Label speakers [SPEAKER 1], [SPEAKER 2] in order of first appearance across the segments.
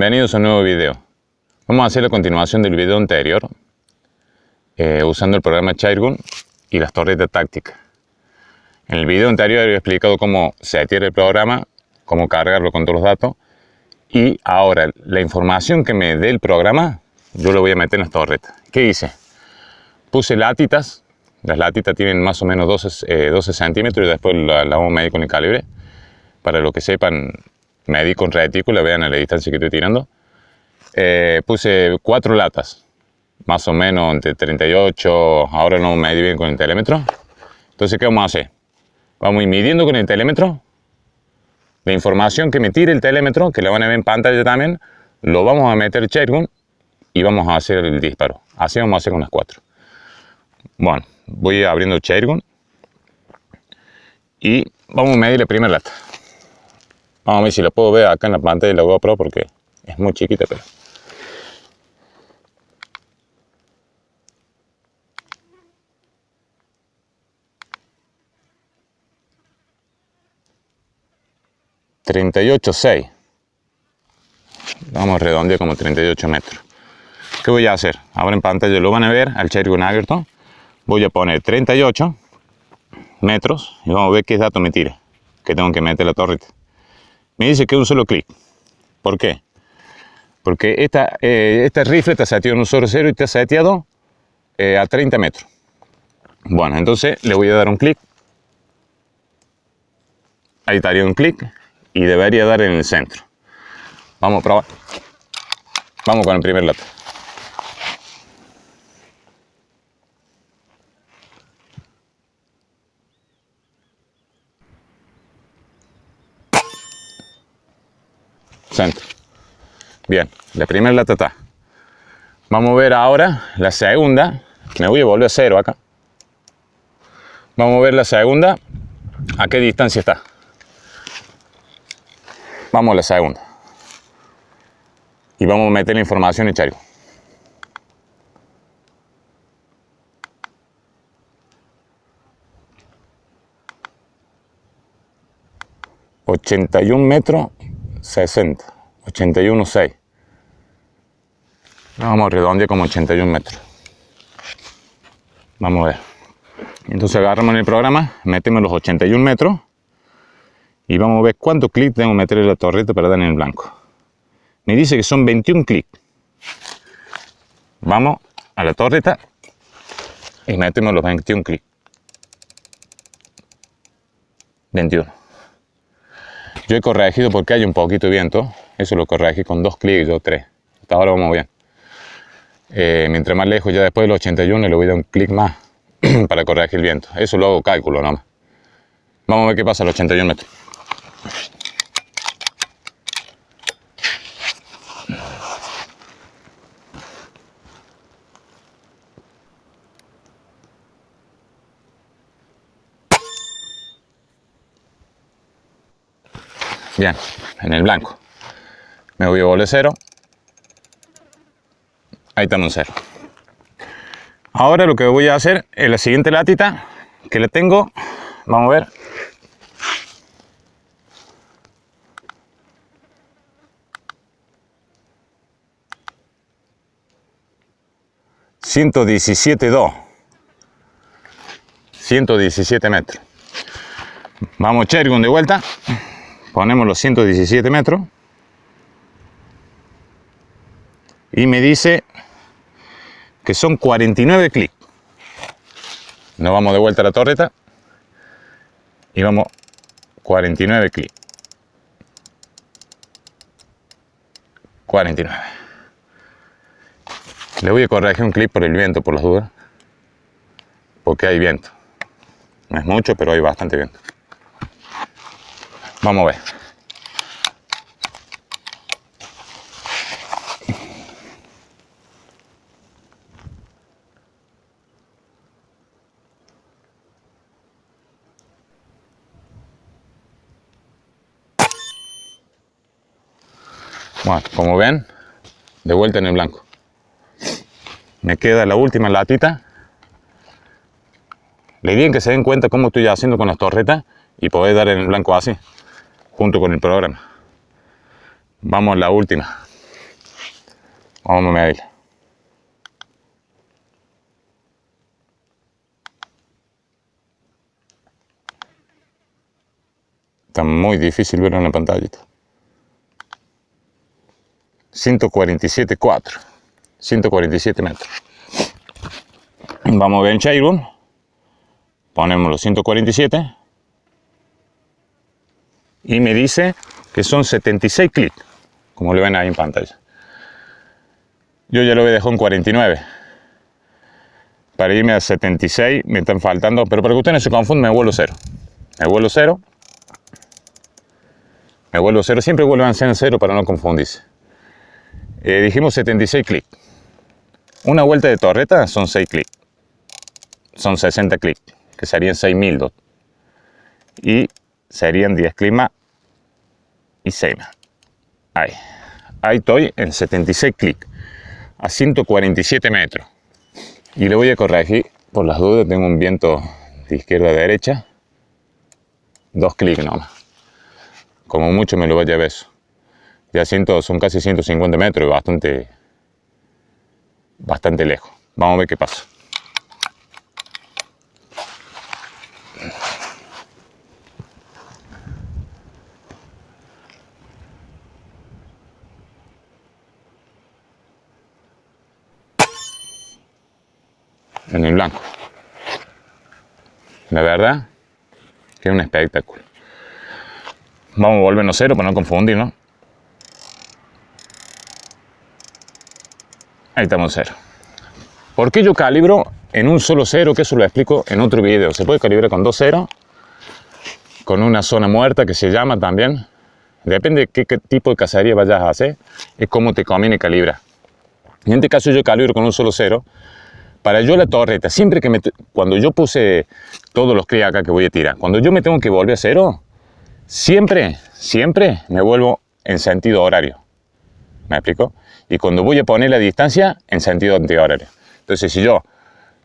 [SPEAKER 1] Bienvenidos a un nuevo video. Vamos a hacer la continuación del video anterior usando el programa Chairgun y las torretas tácticas. En el video anterior había explicado cómo setear el programa, cómo cargarlo con todos los datos, y ahora la información que me dé el programa yo lo voy a meter en las torretas. ¿Qué hice? Puse latitas. Las latitas tienen más o menos 12 centímetros y después la vamos a medir con el calibre. Para los que sepan, medí con retícula, vean a la distancia que estoy tirando. Puse 4 latas, más o menos entre 38, ahora no medí bien con el telémetro. Entonces, ¿qué vamos a hacer? Vamos a ir midiendo con el telémetro. La información que me tire el telémetro, que la van a ver en pantalla también, lo vamos a meter Chairgun y vamos a hacer el disparo. Así vamos a hacer con las 4. Bueno, voy abriendo Chairgun y vamos a medir la primera lata. Vamos a ver si lo puedo ver acá en la pantalla de la GoPro porque es muy chiquita, pero... ...38,6. Vamos a redondear como 38 metros. ¿Qué voy a hacer? Ahora en pantalla lo van a ver al Chairgun abierto. Voy a poner 38 metros y vamos a ver qué dato me tire. Que tengo que meter la torreta. Me dice que un solo clic. ¿Por qué? Porque este rifle está seteado en un solo cero y está seteado a 30 metros. Bueno, entonces le voy a dar un clic. Ahí estaría un clic y debería dar en el centro. Vamos a probar. Vamos con el primer lata. Centro. Bien, la primera lata está. Vamos a ver ahora la segunda. Me voy a volver a cero acá. Vamos a ver la segunda. ¿A qué distancia está? Vamos a la segunda. Y vamos a meter la información en Chairgun. ...81 metros 60. 81,6. Vamos a redondear como 81 metros. Vamos a ver. Entonces agarramos en el programa, metemos los 81 metros y vamos a ver cuántos clics tengo que meter en la torreta para dar en el blanco. Me dice que son 21 clics. Vamos a la torreta y metemos los 21 clics. 21. Yo he corregido porque hay un poquito de viento. Eso lo corregí con 2 clics o 3. Hasta ahora vamos bien. Mientras más lejos, ya después de los 81 le voy a dar un clic más para corregir el viento. Eso lo hago cálculo nada más. Vamos a ver qué pasa a los 81 metros. Bien, en el blanco. Me voy a volver cero. Ahí estamos en cero. Ahora lo que voy a hacer es la siguiente latita que le tengo. Vamos a ver. ...117,2. 117 metros. Vamos Chairgun de vuelta. Ponemos los 117 metros. Y me dice que son 49 clics. Nos vamos de vuelta a la torreta. Y vamos 49 clics. 49. Le voy a corregir un clic por el viento, por las dudas. Porque hay viento. No es mucho, pero hay bastante viento. Vamos a ver. Bueno, como ven, de vuelta en el blanco. Me queda la última latita. La idea es que se den cuenta cómo estoy haciendo con las torretas y poder dar en el blanco así, junto con el programa. Vamos a la última. Vamos a medirla. Está muy difícil verlo en la pantallita. 147,4. 147 metros. Vamos a ver en Chairgun. Ponemos los 147. Y me dice que son 76 clics, como lo ven ahí en pantalla. Yo ya lo he dejado en 49. Para irme a 76 me están faltando, pero para que ustedes no se confundan, me vuelvo cero. Me vuelvo cero. Me vuelvo cero. Siempre vuelvan en cero para no confundirse. Dijimos 76 clics. Una vuelta de torreta son 6 clics. Son 60 clics, que serían 6.000 DOT. Y serían 10 clics más y 6 más. Ahí estoy en 76 clics. A 147 metros. Y le voy a corregir, por las dudas, tengo un viento de izquierda a derecha. 2 clics nomás. Como mucho me lo voy a llevar eso. Ya son casi 150 metros, bastante lejos. Vamos a ver qué pasa. En el blanco. La verdad que es un espectáculo. Vamos a volvernos cero para no confundirnos. Ahí estamos cero. ¿Por qué yo calibro en un solo cero? Que eso lo explico en otro video. Se puede calibrar con 2 ceros, con una zona muerta que se llama también. Depende de qué tipo de cacería vayas a hacer, es como te conviene calibrar. En este caso yo calibro con un solo cero. Para yo la torreta, cuando yo puse todos los clics acá que voy a tirar, cuando yo me tengo que volver a cero, siempre me vuelvo en sentido horario. ¿Me explico? Y cuando voy a poner la distancia, en sentido antihorario. Entonces, si yo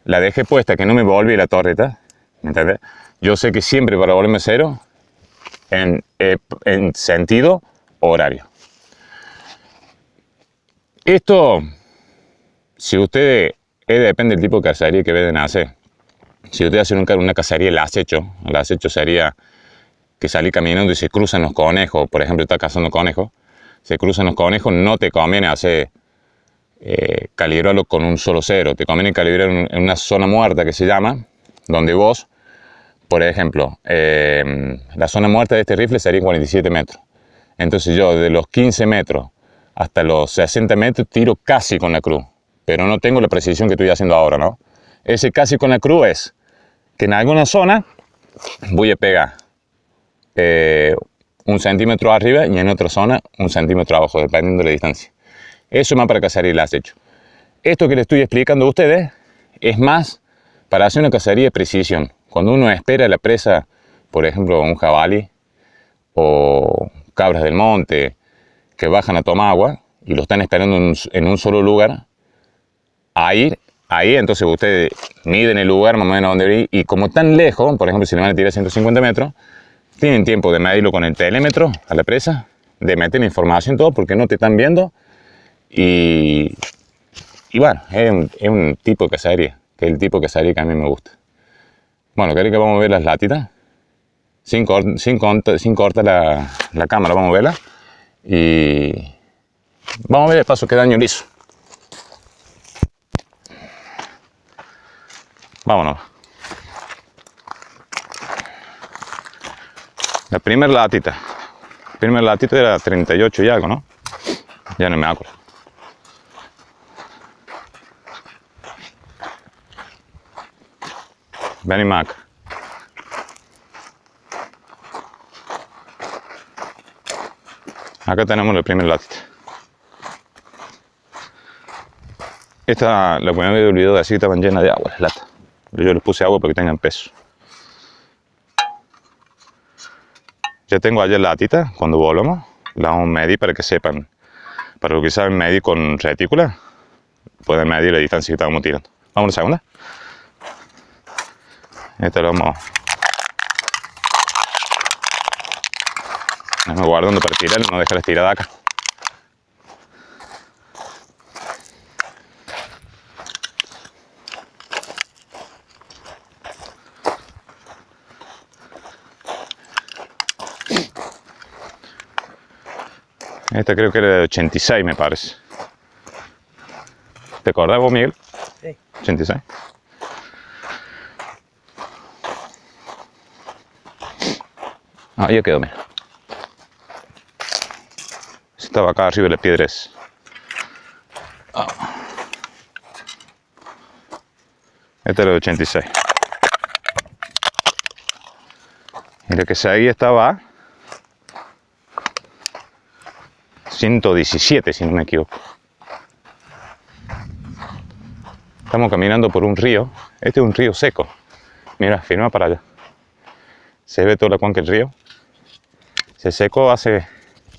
[SPEAKER 1] la dejé puesta que no me volví la torreta, ¿me entiendes? Yo sé que siempre para volverme a cero, en sentido horario. Esto, si ustedes, depende del tipo de cacería que vayan a hacer. Si ustedes hacen una cacería el acecho sería que salí caminando y se cruzan los conejos, por ejemplo, está cazando conejos, se cruzan los conejos, no te conviene hacer calibrarlo con un solo cero, te conviene calibrar en una zona muerta que se llama, donde vos, por ejemplo, la zona muerta de este rifle sería 47 metros. Entonces yo de los 15 metros hasta los 60 metros tiro casi con la cruz, pero no tengo la precisión que estoy haciendo ahora, ¿no? Ese casi con la cruz es que en alguna zona voy a pegar 1 centímetro arriba y en otra zona 1 centímetro abajo, dependiendo de la distancia. Eso es más para cacería el acecho. Esto que les estoy explicando a ustedes es más para hacer una cacería de precisión. Cuando uno espera la presa, por ejemplo, un jabalí o cabras del monte que bajan a tomar agua y lo están esperando en un solo lugar, ahí entonces ustedes miden el lugar más o menos donde ir, y como están lejos, por ejemplo, si le van a tirar 150 metros, tienen tiempo de medirlo con el telémetro a la presa, de meter la información todo porque no te están viendo, y bueno, es un tipo de cacería, que es el tipo de cacería que a mí me gusta. Bueno, ¿queréis que vamos a ver las latitas? Sin cortar la cámara, vamos a verla. Y vamos a ver el paso que daño le hizo. Vámonos. La primera latita era 38 y algo, ¿no? Ya no me acuerdo. Ven y Mac. Acá tenemos la primera latita. Esta, la primera vez me olvidé de decir que estaban llenas de agua las latas. Yo les puse agua para que tengan peso. Ya tengo allá la latita, cuando volvamos, la vamos a medir para que sepan, para los que saben medir con retícula, pueden medir la distancia que estamos tirando. Vamos a la segunda. Esta la vamos guardando para tirarla, no dejar estirada acá. Esta creo que era de 86, me parece. ¿Te acordás vos, Miguel?
[SPEAKER 2] Sí.
[SPEAKER 1] 86. Ah, ya quedó, mira. Estaba acá arriba de las piedras. Oh. Esta era de 86. Y la que seguía estaba a 117, si no me equivoco. Estamos caminando por un río. Este es un río seco. Mira, firma para allá. Se ve toda la cuenca del río. Se secó hace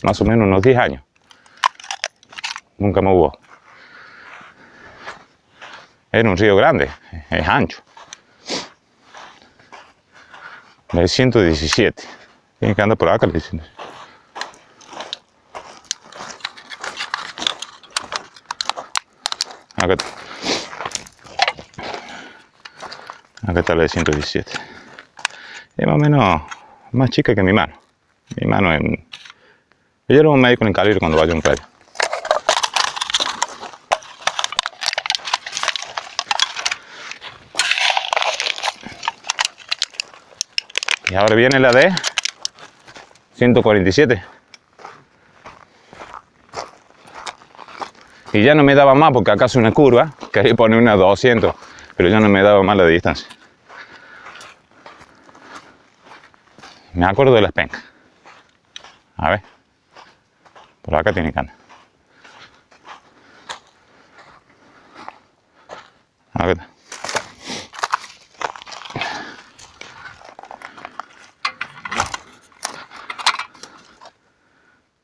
[SPEAKER 1] más o menos unos 10 años. Nunca me hubo. Era un río grande, es ancho. De 117. Tiene que andar por acá, le dicen. Acá está la de 117. Es más o menos más chica que mi mano. Mi mano es... Yo lo medir con el calibre cuando vaya a un predio. Y ahora viene la de 147. Y ya no me daba más porque acá es una curva. Quería poner una 200, pero ya no me daba más la distancia. Me acuerdo de las pencas. A ver. Por acá tiene que andar. Acá está.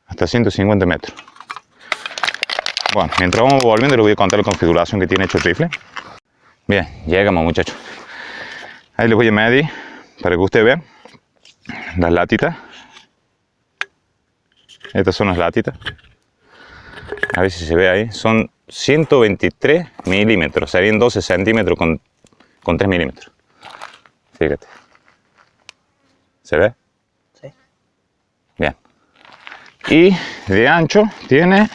[SPEAKER 1] Hasta 150 metros. Bueno, mientras vamos volviendo les voy a contar la configuración que tiene hecho el rifle. Bien, llegamos, muchachos. Ahí les voy a medir para que ustedes vean las latitas. Estas son las latitas. A ver si se ve ahí. Son 123 milímetros. Serían 12 centímetros con 3 milímetros. Fíjate. ¿Se ve?
[SPEAKER 2] Sí.
[SPEAKER 1] Bien. Y de ancho tiene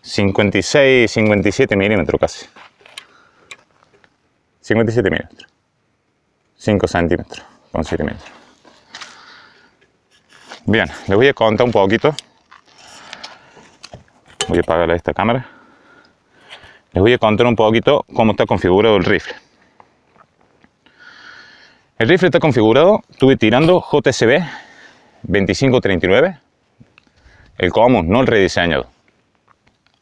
[SPEAKER 1] 56, 57 milímetros casi. 57 milímetros. 5 centímetros con 7 milímetros. Bien, les voy a contar un poquito. Voy a apagar esta cámara. Les voy a contar un poquito cómo está configurado el rifle. El rifle está configurado, estuve tirando JCB 2539, el común, no el rediseñado,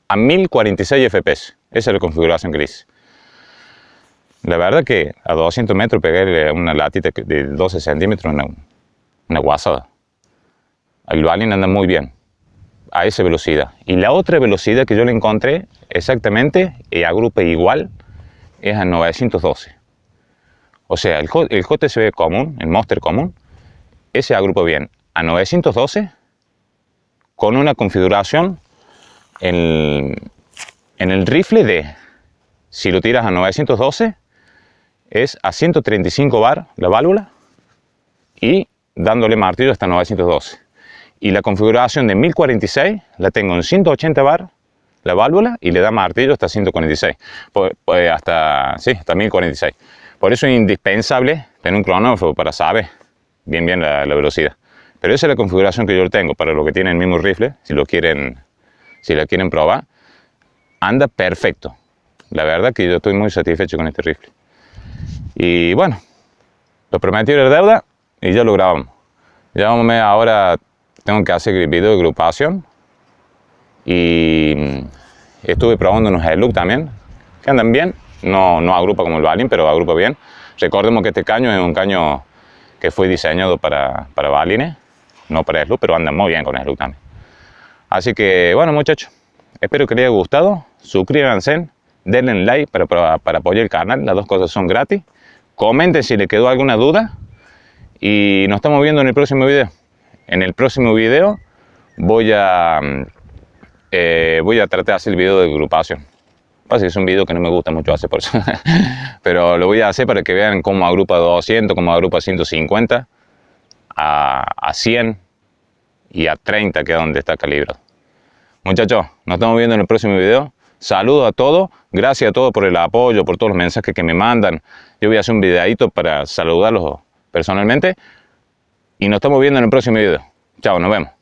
[SPEAKER 1] a 1046 FPS. Esa es la configuración que le hice. La verdad que a 200 metros pegué una latita de 12 centímetros, una guasada. El Valin anda muy bien a esa velocidad. Y la otra velocidad que yo le encontré exactamente y agrupe igual es a 912. O sea, el JCB común, el Monster común, ese agrupa bien a 912 con una configuración en el rifle de, si lo tiras a 912, es a 135 bar la válvula y dándole martillo hasta 912. Y la configuración de 1046 la tengo en 180 bar la válvula y le da martillo hasta 146, hasta 1046. Por eso es indispensable tener un cronógrafo para saber bien la velocidad. Pero esa es la configuración que yo tengo para los que tienen el mismo rifle, si la quieren probar. Anda perfecto. La verdad que yo estoy muy satisfecho con este rifle. Y bueno, lo prometido era deuda y ya lo grabamos. Ya ahora tengo que hacer el video de agrupación. Y estuve probando unos Heluk también, que andan bien. No agrupa como el Valin, pero agrupa bien. Recordemos que este caño es un caño que fue diseñado para balines, no para Slug, pero anda muy bien con Slug también. Así que bueno, muchachos, espero que les haya gustado. Suscríbanse, denle like para apoyar el canal, las dos cosas son gratis. Comenten si les quedó alguna duda y nos estamos viendo en el próximo video. En el próximo video voy a tratar de hacer el video de agrupación. Pasa que es un video que no me gusta mucho hacer por eso. Pero lo voy a hacer para que vean cómo agrupa 200, cómo agrupa 150 a 100 y a 30, que es donde está calibrado. Muchachos, nos estamos viendo en el próximo video. Saludos a todos, gracias a todos por el apoyo, por todos los mensajes que me mandan. Yo voy a hacer un videito para saludarlos personalmente y nos estamos viendo en el próximo video. Chao, nos vemos.